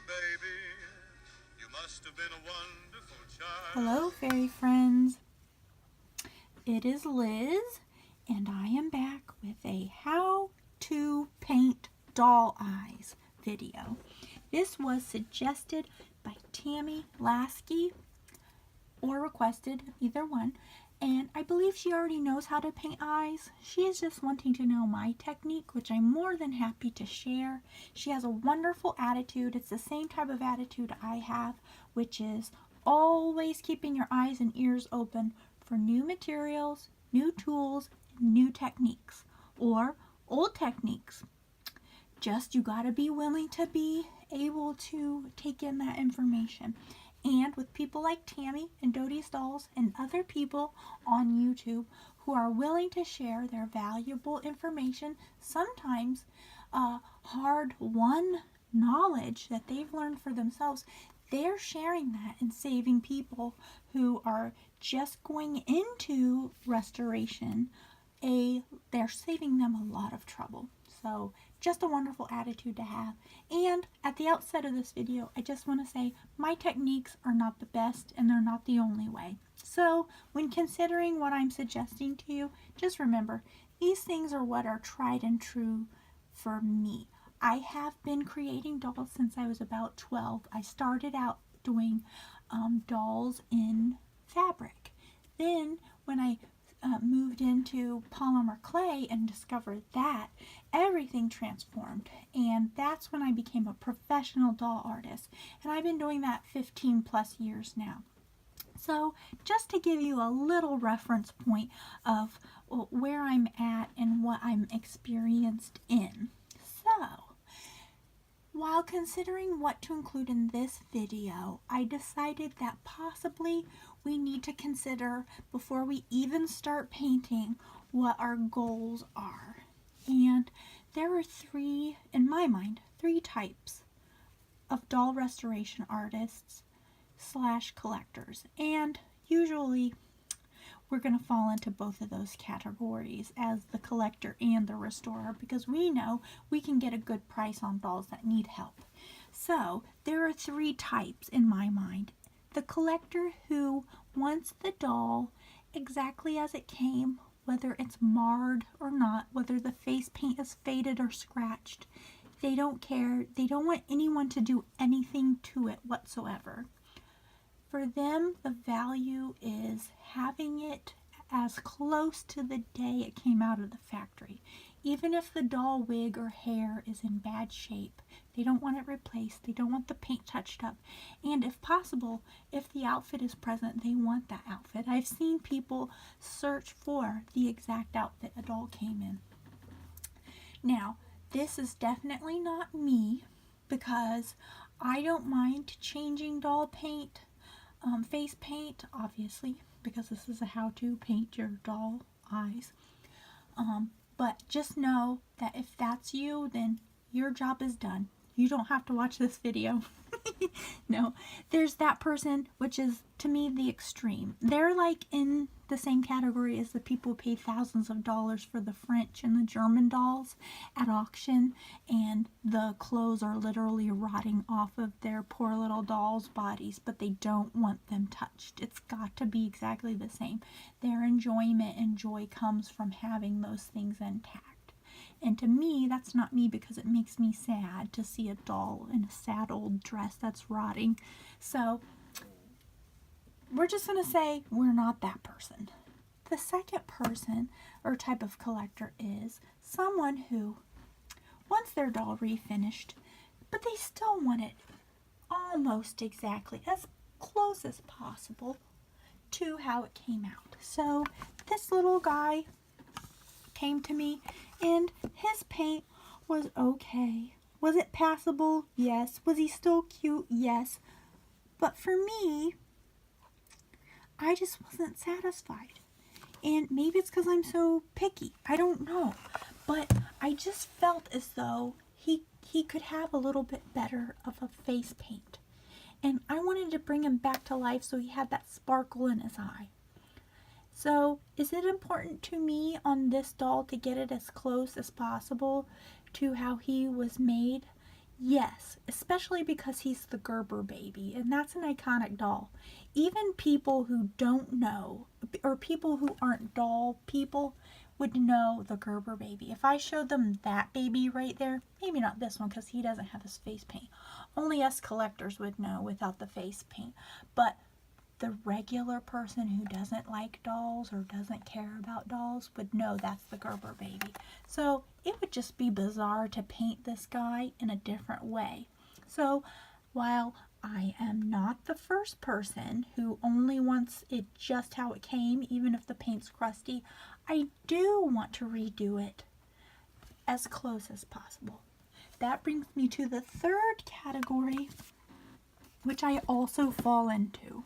baby. You must have been a wonderful child. Hello, fairy friends. It is Liz, and I am back with a how to paint doll eyes video. This was suggested by Tammy Lasky, or requested, either one, and I believe she already knows how to paint eyes. She is just wanting to know my technique, which I'm more than happy to share. She has a wonderful attitude. It's the same type of attitude I have, which is always keeping your eyes and ears open for new materials, new tools, new techniques, or old techniques. Just you gotta be willing to be able to take in that information. And with people like Tammy and Dodie's Dolls and other people on YouTube who are willing to share their valuable information, sometimes hard-won knowledge that they've learned for themselves, they're sharing that and saving people who are just going into restoration. They're saving them a lot of trouble. So just a wonderful attitude to have. And at the outset of this video, I just want to say my techniques are not the best and they're not the only way. So when considering what I'm suggesting to you, just remember these things are what are tried and true for me. I have been creating dolls since I was about 12. I started out doing dolls in fabric. Then when I moved into polymer clay and discovered that, everything transformed, and that's when I became a professional doll artist, and I've been doing that 15 plus years now. So just to give you a little reference point of where I'm at and what I'm experienced in. So while considering what to include in this video, I decided that possibly we need to consider, before we even start painting, what our goals are. And there are three, in my mind, three types of doll restoration artists / collectors. And usually we're going to fall into both of those categories as the collector and the restorer, because we know we can get a good price on dolls that need help. So there are three types in my mind. The collector who wants the doll exactly as it came, whether it's marred or not, whether the face paint is faded or scratched. They don't care. They don't want anyone to do anything to it whatsoever. For them, the value is having it as close to the day it came out of the factory. Even if the doll wig or hair is in bad shape, they don't want it replaced. They don't want the paint touched up. And if possible, if the outfit is present, they want that outfit. I've seen people search for the exact outfit a doll came in. Now, this is definitely not me, because I don't mind changing doll paint. Face paint, obviously, because this is a how to paint your doll eyes. But just know that if that's you, then your job is done. You don't have to watch this video. No, there's that person, which is, to me, the extreme. They're like in the same category as the people who pay thousands of dollars for the French and the German dolls at auction, and the clothes are literally rotting off of their poor little dolls' bodies, but they don't want them touched. It's got to be exactly the same. Their enjoyment and joy comes from having those things intact. And to me, that's not me, because it makes me sad to see a doll in a sad old dress that's rotting. So we're just going to say we're not that person. The second person or type of collector is someone who wants their doll refinished, but they still want it almost exactly, as close as possible to how it came out. So this little guy came to me, and his paint was okay. Was it passable? Yes. Was he still cute? Yes. But for me, I just wasn't satisfied. And maybe it's because I'm so picky. I don't know. But I just felt as though he could have a little bit better of a face paint. And I wanted to bring him back to life so he had that sparkle in his eye. So, is it important to me on this doll to get it as close as possible to how he was made? Yes, especially because he's the Gerber baby, and that's an iconic doll. Even people who don't know, or people who aren't doll people, would know the Gerber baby. If I showed them that baby right there, maybe not this one because he doesn't have his face paint. Only us collectors would know without the face paint. But the regular person who doesn't like dolls or doesn't care about dolls would know that's the Gerber baby. So it would just be bizarre to paint this guy in a different way. So while I am not the first person who only wants it just how it came, even if the paint's crusty, I do want to redo it as close as possible. That brings me to the third category, which I also fall into,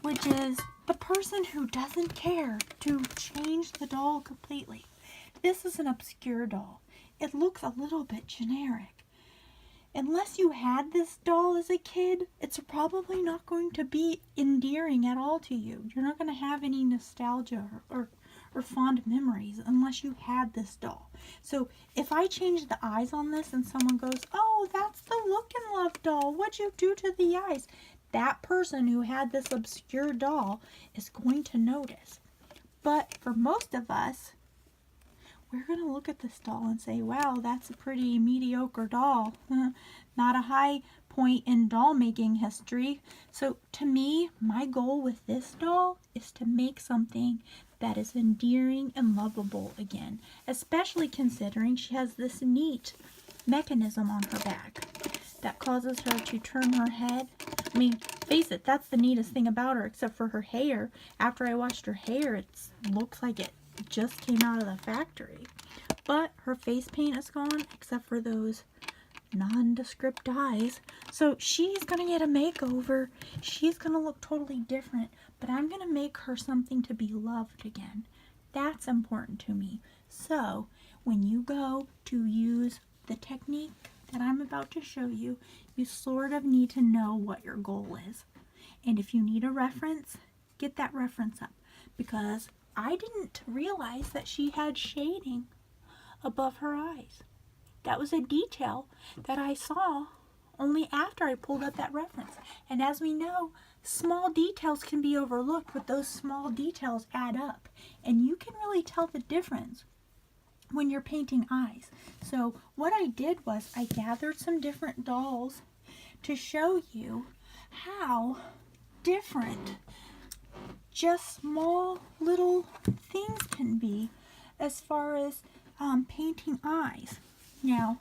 which is the person who doesn't care to change the doll completely. This is an obscure doll. It looks a little bit generic. Unless you had this doll as a kid, it's probably not going to be endearing at all to you. You're not going to have any nostalgia or fond memories unless you had this doll. So if I change the eyes on this and someone goes, "Oh, that's the Look and Love doll. What'd you do to the eyes?" That person who had this obscure doll is going to notice. But for most of us, we're going to look at this doll and say, "Wow, that's a pretty mediocre doll." Not a high point in doll making history. So to me, my goal with this doll is to make something that is endearing and lovable again, especially considering she has this neat mechanism on her back that causes her to turn her head. I mean, face it, that's the neatest thing about her, except for her hair. After I washed her hair, it looks like it just came out of the factory. But her face paint is gone, except for those nondescript eyes. So she's going to get a makeover. She's going to look totally different, but I'm going to make her something to be loved again. That's important to me. So when you go to use the technique that I'm about to show you, you sort of need to know what your goal is. And if you need a reference, get that reference up, because I didn't realize that she had shading above her eyes. That was a detail that I saw only after I pulled up that reference. And as we know, small details can be overlooked, but those small details add up. And you can really tell the difference when you're painting eyes. So what I did was I gathered some different dolls to show you how different just small little things can be as far as painting eyes. Now,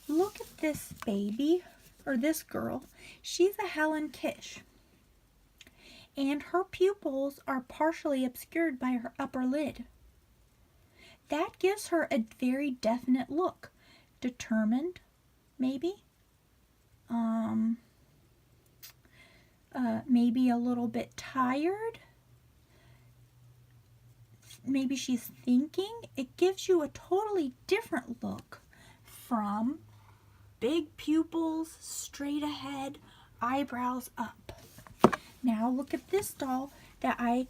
look at this baby, or this girl. She's a Helen Kish, and her pupils are partially obscured by her upper lid. That gives her a very definite look. Determined, maybe. Maybe a little bit tired. Maybe she's thinking. It gives you a totally different look from big pupils, straight ahead, eyebrows up. Now look at this doll that I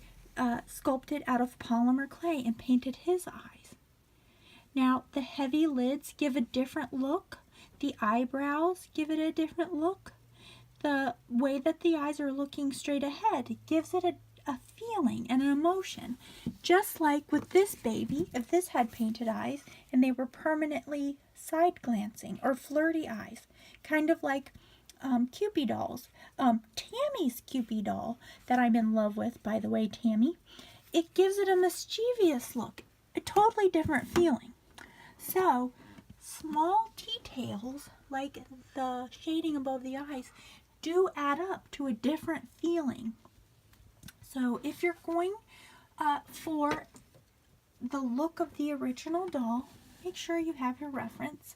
sculpted out of polymer clay and painted his eyes. Now the heavy lids give a different look. The eyebrows give it a different look. The way that the eyes are looking straight ahead gives it a feeling and an emotion. Just like with this baby, if this had painted eyes and they were permanently side glancing or flirty eyes, kind of like Kewpie dolls. Tammy's Kewpie doll that I'm in love with, by the way, Tammy, it gives it a mischievous look, a totally different feeling. So small details like the shading above the eyes do add up to a different feeling. So if you're going for the look of the original doll, make sure you have your reference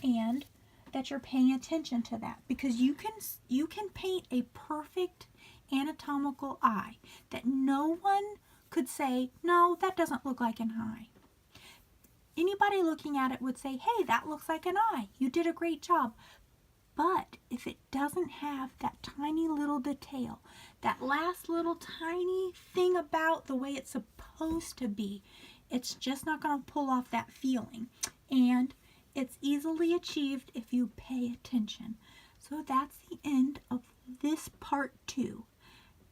and that you're paying attention to that, because you can paint a perfect anatomical eye that no one could say, "No, that doesn't look like an eye." Anybody looking at it would say, "Hey, that looks like an eye. You did a great job." But if it doesn't have that tiny little detail, that last little tiny thing about the way it's supposed to be, it's just not going to pull off that feeling. And It's easily achieved if you pay attention. So that's the end of this part 2.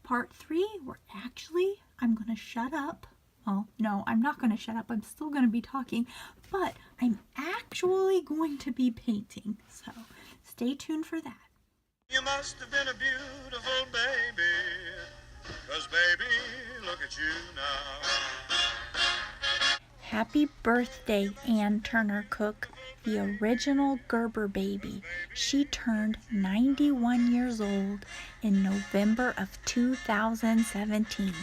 Part 3, I'm going to shut up. Well, no, I'm not going to shut up. I'm still going to be talking, but I'm actually going to be painting. So stay tuned for that. You must have been a beautiful baby, 'cause baby, look at you now. Happy birthday, Ann Turner Cook, the original Gerber baby. She turned 91 years old in November of 2017.